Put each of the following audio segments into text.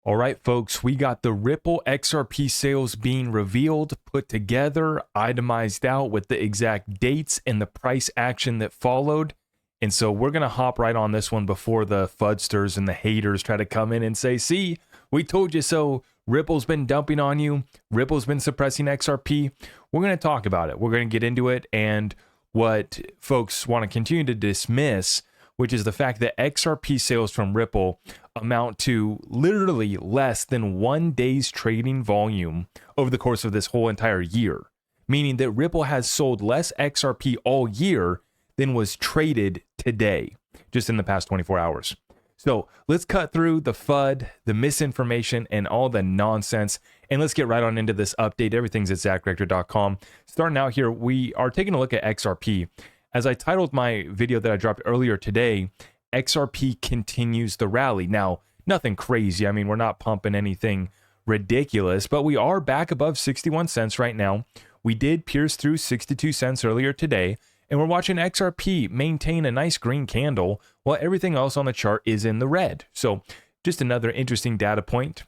All right, folks, we got the Ripple XRP sales being revealed, put together, itemized out with the exact dates and the price action that followed. And so we're going to hop right on this one before the fudsters and the haters try to come in and say, see, we told you so. Ripple's been dumping on you. Ripple's been suppressing XRP. We're going to talk about it. We're going to get into it. And what folks want to continue to dismiss, which is the fact that XRP sales from Ripple amount to literally less than 1 day's trading volume over the course of this whole entire year, meaning that Ripple has sold less XRP all year than was traded today, just in the past 24 hours. So let's cut through the FUD, the misinformation, and all the nonsense, and let's get right on into this update. Everything's at ZachRector.com. Starting out here, we are taking a look at XRP. As I titled my video that I dropped earlier today, XRP continues the rally. Now, nothing crazy. I mean, we're not pumping anything ridiculous, but we are back above 61 cents right now. We did pierce through 62 cents earlier today, and we're watching XRP maintain a nice green candle while everything else on the chart is in the red. So just another interesting data point.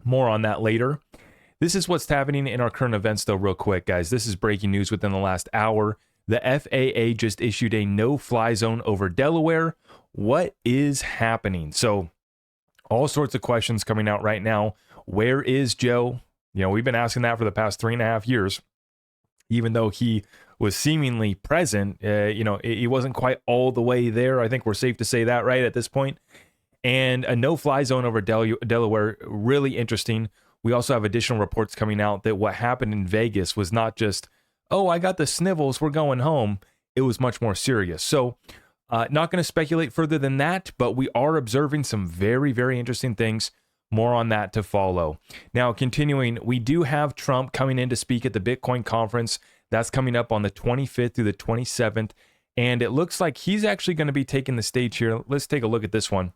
More on that later. This is what's happening in our current events though, real quick, guys. This is breaking news within the last hour. The FAA just issued a no-fly zone over Delaware. What is happening? So all sorts of questions coming out right now. Where is Joe? You know, we've been asking that for the past 3.5 years. Even though he was seemingly present, he wasn't quite all the way there. I think we're safe to say that, right, at this point. And a no-fly zone over Delaware, really interesting. We also have additional reports coming out that what happened in Vegas was not just, oh, I got the snivels, we're going home. It was much more serious. So not going to speculate further than that, but we are observing some very, very interesting things. More on that to follow. Now, continuing, we do have Trump coming in to speak at the Bitcoin conference. That's coming up on the 25th through the 27th. And it looks like he's actually going to be taking the stage here. Let's take a look at this one.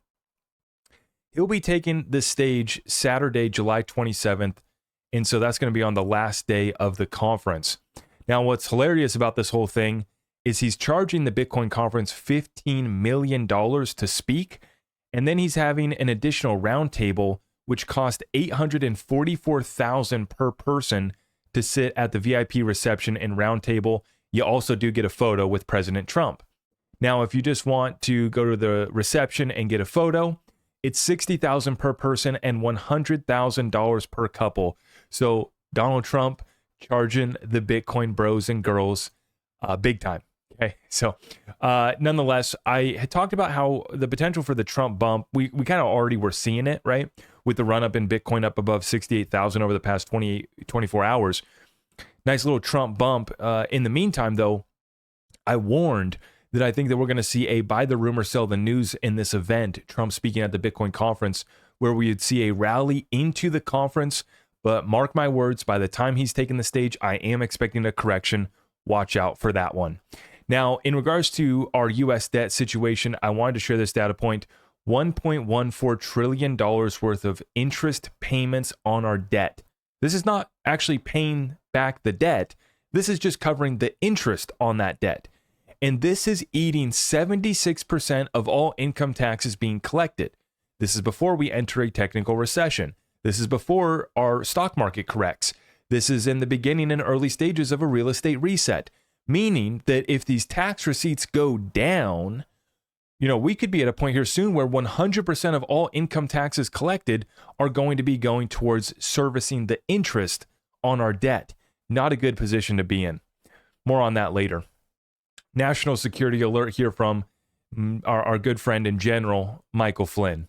He'll be taking the stage Saturday, July 27th. And so that's going to be on the last day of the conference. Now, what's hilarious about this whole thing is he's charging the Bitcoin conference $15 million to speak. And then he's having an additional roundtable, which cost $844,000 per person to sit at the VIP reception and roundtable. You also do get a photo with President Trump. Now, if you just want to go to the reception and get a photo, it's $60,000 per person and $100,000 per couple. So Donald Trump charging the Bitcoin bros and girls big time. Okay, so nonetheless, I had talked about how the potential for the Trump bump, we kind of already were seeing it, right? With the run up in Bitcoin up above 68,000 over the past 24 hours. Nice little Trump bump. In the meantime, though, I warned that I think that we're going to see a buy the rumor, sell the news in this event, Trump speaking at the Bitcoin conference, where we would see a rally into the conference. But mark my words, by the time he's taken the stage, I am expecting a correction. Watch out for that one. Now, in regards to our U.S. debt situation, I wanted to share this data point. $1.14 trillion worth of interest payments on our debt. This is not actually paying back the debt. This is just covering the interest on that debt. And this is eating 76% of all income taxes being collected. This is before we enter a technical recession. This is before our stock market corrects. This is in the beginning and early stages of a real estate reset. Meaning that if these tax receipts go down, we could be at a point here soon where 100% of all income taxes collected are going to be going towards servicing the interest on our debt. Not a good position to be in. More on that later. National security alert here from our good friend in general, Michael Flynn.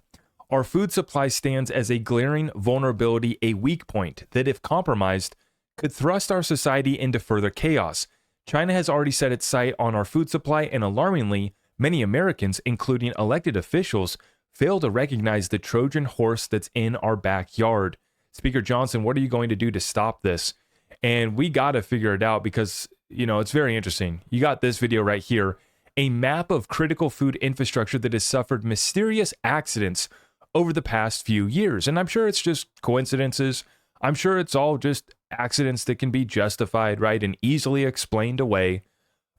Our food supply stands as a glaring vulnerability, a weak point that, if compromised, could thrust our society into further chaos. China has already set its sight on our food supply, and alarmingly, many Americans, including elected officials, fail to recognize the Trojan horse that's in our backyard. Speaker Johnson, what are you going to do to stop this? And we got to figure it out because, it's very interesting. You got this video right here, a map of critical food infrastructure that has suffered mysterious accidents over the past few years. And I'm sure it's just coincidences. I'm sure it's all just accidents that can be justified, right, and easily explained away.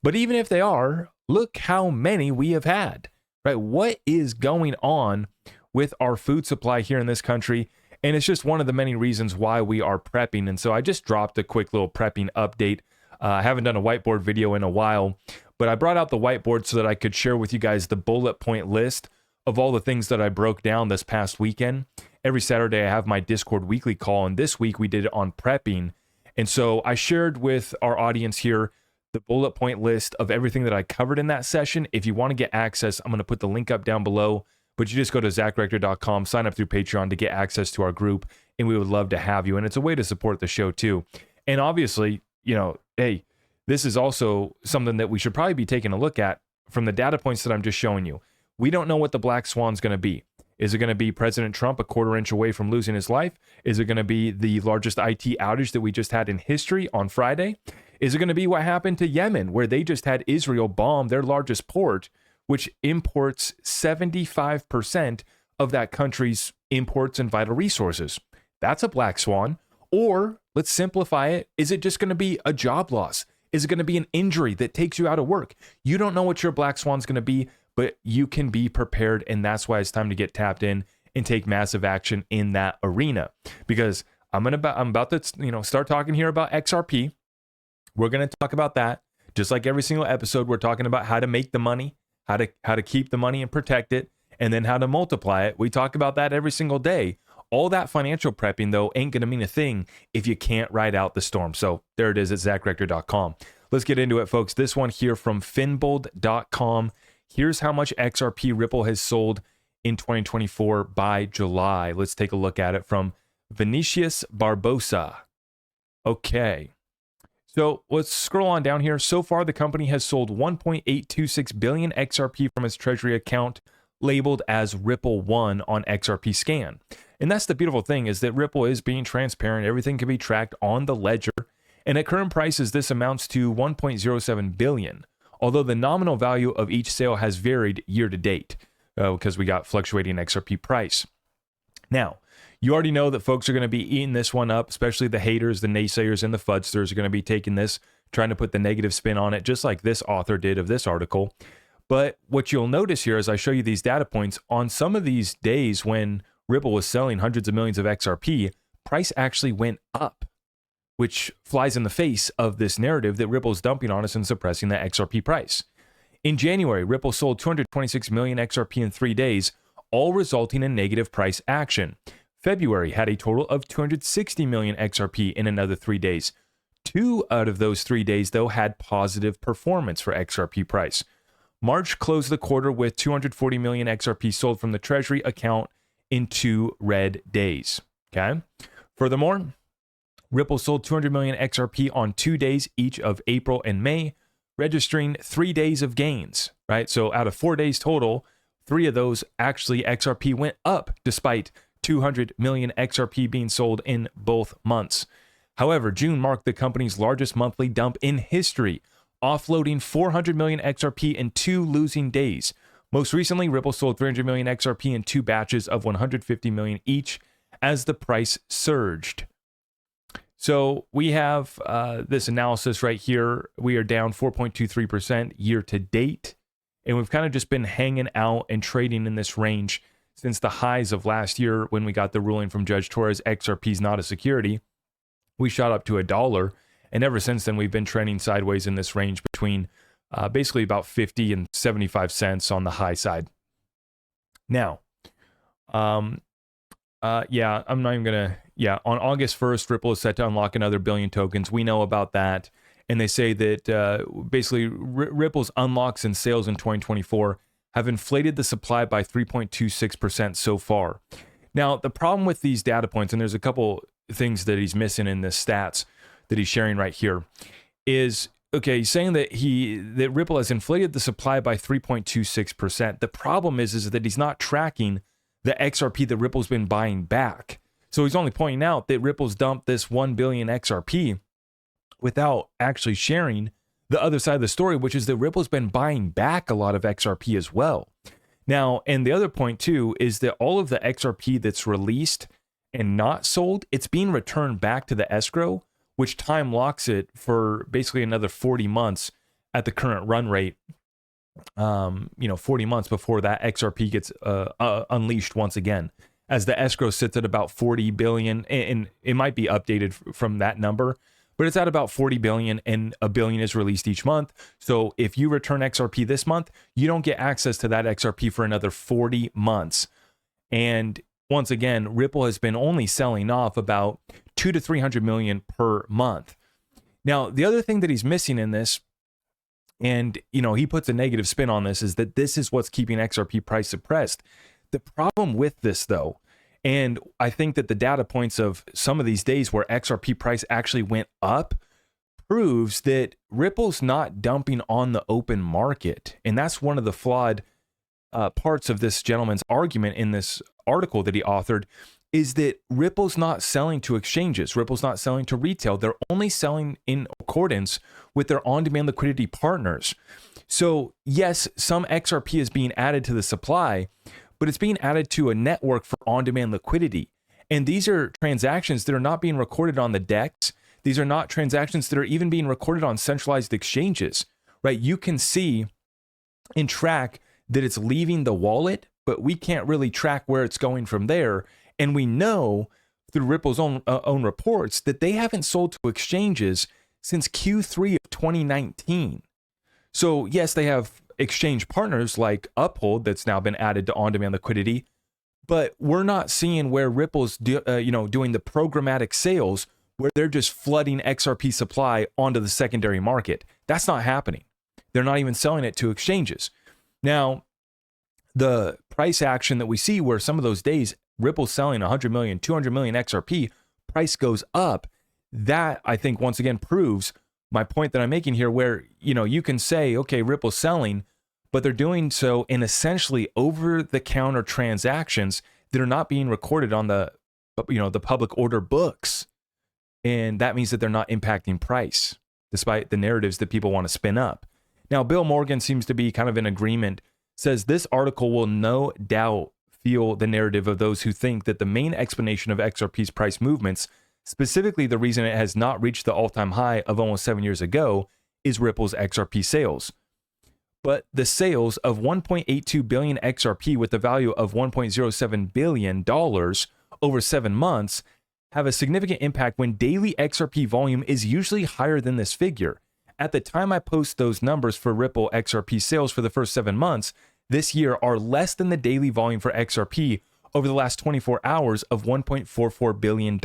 But even if they are, look how many we have had, right? What is going on with our food supply here in this country. And it's just one of the many reasons why we are prepping. And so I just dropped a quick little prepping update. I haven't done a whiteboard video in a while, but I brought out the whiteboard so that I could share with you guys the bullet point list of all the things that I broke down this past weekend. Every Saturday I have my Discord weekly call, and this week we did it on prepping. And so I shared with our audience here the bullet point list of everything that I covered in that session. If you want to get access, I'm going to put the link up down below, but you just go to zachrector.com, sign up through Patreon to get access to our group, and we would love to have you. And it's a way to support the show too. And obviously, you know, hey, this is also something that we should probably be taking a look at from the data points that I'm just showing you. We don't know what the black swan's going to be. Is it going to be President Trump a quarter inch away from losing his life? Is it going to be the largest IT outage that we just had in history on Friday? Is it going to be what happened to Yemen, where they just had Israel bomb their largest port, which imports 75% of that country's imports and vital resources? That's a black swan. Or let's simplify it. Is it just going to be a job loss? Is it going to be an injury that takes you out of work? You don't know what your black swan's going to be, but you can be prepared. And that's why it's time to get tapped in and take massive action in that arena. Because I'm about to, start talking here about XRP. We're going to talk about that. Just like every single episode, we're talking about how to make the money, how to keep the money and protect it, and then how to multiply it. We talk about that every single day. All that financial prepping, though, ain't going to mean a thing if you can't ride out the storm. So there it is at zachrector.com. Let's get into it, folks. This one here from finbold.com. Here's how much XRP Ripple has sold in 2024 by July. Let's take a look at it from Vinicius Barbosa. Okay. So let's scroll on down here. So far, the company has sold 1.826 billion XRP from its treasury account labeled as Ripple 1 on XRP Scan. And that's the beautiful thing, is that Ripple is being transparent. Everything can be tracked on the ledger. And at current prices, this amounts to 1.07 billion. Although the nominal value of each sale has varied year to date because we got fluctuating XRP price. Now, you already know that folks are going to be eating this one up, especially the haters, the naysayers, and the fudsters are going to be taking this, trying to put the negative spin on it, just like this author did of this article. But what you'll notice here as I show you these data points, on some of these days when Ripple was selling hundreds of millions of XRP, price actually went up, which flies in the face of this narrative that Ripple's dumping on us and suppressing the XRP price. In January, Ripple sold 226 million XRP in 3 days, all resulting in negative price action. February had a total of 260 million XRP in another 3 days. 2 out of those 3 days, though, had positive performance for XRP price. March closed the quarter with 240 million XRP sold from the treasury account in 2 red days. Okay. Furthermore, Ripple sold 200 million XRP on 2 days each of April and May, registering 3 days of gains, right? So out of 4 days total, 3 of those actually XRP went up despite 200 million XRP being sold in both months. However, June marked the company's largest monthly dump in history, offloading 400 million XRP in 2 losing days. Most recently, Ripple sold 300 million XRP in 2 batches of 150 million each as the price surged. So we have this analysis right here. We are down 4.23% year to date, and we've kind of just been hanging out and trading in this range since the highs of last year when we got the ruling from Judge Torres, XRP is not a security. We shot up to $1. And ever since then, we've been trending sideways in this range between basically about 50 and 75 cents on the high side. Now, I'm not even going to, on August 1st, Ripple is set to unlock another billion tokens. We know about that. And they say that basically Ripple's unlocks and sales in 2024 have inflated the supply by 3.26% so far. Now, the problem with these data points, and there's a couple things that he's missing in the stats that he's sharing right here, is, okay, he's saying that Ripple has inflated the supply by 3.26%. The problem is that he's not tracking the XRP that Ripple's been buying back. So he's only pointing out that Ripple's dumped this 1 billion XRP without actually sharing the other side of the story, which is that Ripple's been buying back a lot of XRP as well. Now, and the other point too is that all of the XRP that's released and not sold, it's being returned back to the escrow, which time locks it for basically another 40 months at the current run rate 40 months before that XRP gets unleashed once again, as the escrow sits at about 40 billion, and it might be updated from that number, but it's at about 40 billion, and a billion is released each month. So if you return XRP this month, you don't get access to that XRP for another 40 months. And once again, Ripple has been only selling off about 200 to 300 million per month. Now, the other thing that he's missing in this, and he puts a negative spin on this, is that this is what's keeping XRP price suppressed. The problem with this, though, and I think that the data points of some of these days where XRP price actually went up proves that Ripple's not dumping on the open market. And that's one of the flawed parts of this gentleman's argument in this article that he authored, is that Ripple's not selling to exchanges. Ripple's not selling to retail. They're only selling in accordance with their on-demand liquidity partners. So yes, some XRP is being added to the supply, but it's being added to a network for on-demand liquidity. And these are transactions that are not being recorded on the DEX. These are not transactions that are even being recorded on centralized exchanges, right? You can see and track that it's leaving the wallet, but we can't really track where it's going from there. And we know through Ripple's own reports that they haven't sold to exchanges since Q3 of 2019. So yes, they have exchange partners like Uphold that's now been added to on-demand liquidity, but we're not seeing where Ripple's doing the programmatic sales where they're just flooding XRP supply onto the secondary market. That's not happening. They're not even selling it to exchanges. Now, the price action that we see where some of those days Ripple's selling 100 million, 200 million XRP, price goes up. That, I think, once again proves my point that I'm making here, where, you can say, okay, Ripple's selling, but they're doing so in essentially over-the-counter transactions that are not being recorded on the public order books. And that means that they're not impacting price, despite the narratives that people want to spin up. Now, Bill Morgan seems to be kind of in agreement, says this article will no doubt fuel the narrative of those who think that the main explanation of XRP's price movements, specifically the reason it has not reached the all-time high of almost 7 years ago, is Ripple's XRP sales. But the sales of 1.82 billion XRP with a value of $1.07 billion over 7 months have a significant impact when daily XRP volume is usually higher than this figure. At the time I post those numbers for Ripple XRP sales for the first 7 months this year are less than the daily volume for XRP over the last 24 hours of $1.44 billion.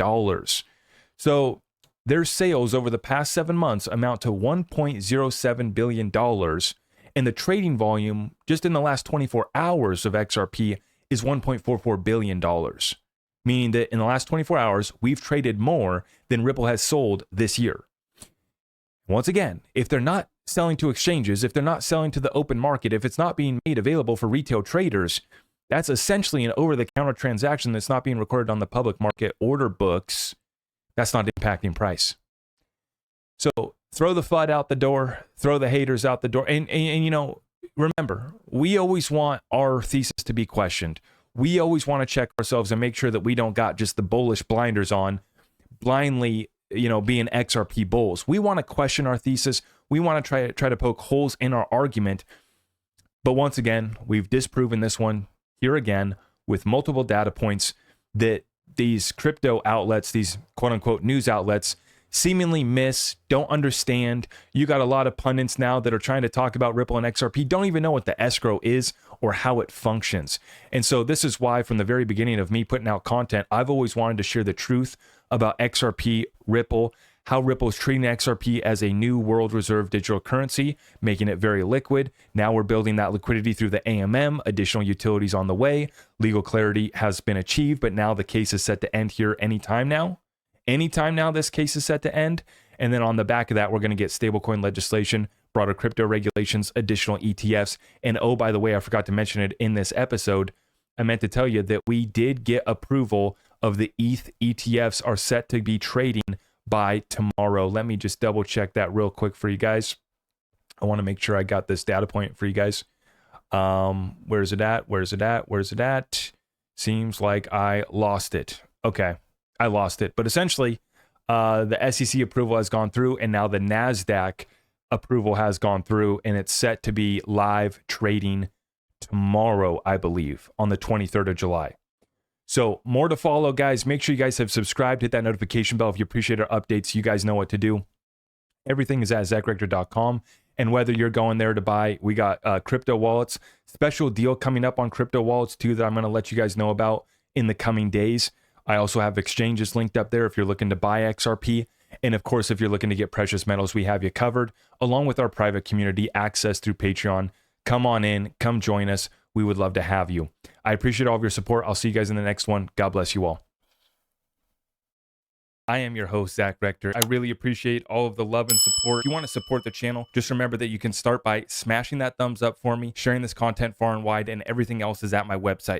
So their sales over the past 7 months amount to $1.07 billion. And the trading volume just in the last 24 hours of XRP is $1.44 billion. Meaning that in the last 24 hours, we've traded more than Ripple has sold this year. Once again, if they're not selling to exchanges, if they're not selling to the open market, if it's not being made available for retail traders, that's essentially an over-the-counter transaction that's not being recorded on the public market order books. That's not impacting price. So throw the FUD out the door, throw the haters out the door. And remember, we always want our thesis to be questioned. We always want to check ourselves and make sure that we don't got just the bullish blinders on, blindly, being XRP bulls. We want to question our thesis. We want to try to poke holes in our argument. But once again, we've disproven this one here again with multiple data points that these crypto outlets, these quote unquote news outlets, seemingly miss, don't understand. You got a lot of pundits now that are trying to talk about Ripple and XRP, don't even know what the escrow is or how it functions. And so this is why from the very beginning of me putting out content, I've always wanted to share the truth about XRP, Ripple, how Ripple is treating XRP as a new world reserve digital currency, making it very liquid. Now we're building that liquidity through the AMM, additional utilities on the way. Legal clarity has been achieved, but now the case is set to end here anytime now. Anytime now, this case is set to end. And then on the back of that, we're going to get stablecoin legislation, broader crypto regulations, additional ETFs. And oh, by the way, I forgot to mention it in this episode. I meant to tell you that we did get approval of the ETH ETFs are set to be trading by tomorrow. Let me just double check that real quick for you guys. I want to make sure I got this data point for you guys. Where's it at? Where's it at? Where's it at? Seems like I lost it. Okay, I lost it. But essentially, the SEC approval has gone through, and now the NASDAQ approval has gone through, and it's set to be live trading tomorrow, I believe, on the 23rd of July. So more to follow, guys. Make sure you guys have subscribed, hit that notification bell if you appreciate our updates. You guys know what to do. Everything is at zachrector.com. And whether you're going there to buy, we got crypto wallets, special deal coming up on crypto wallets too that I'm going to let you guys know about in the coming days. I also have exchanges linked up there if you're looking to buy XRP. And of course, if you're looking to get precious metals, we have you covered, along with our private community access through Patreon. Come on in, come join us. We would love to have you. I appreciate all of your support. I'll see you guys in the next one. God bless you all. I am your host, Zach Rector. I really appreciate all of the love and support. If you want to support the channel, just remember that you can start by smashing that thumbs up for me, sharing this content far and wide, and everything else is at my website.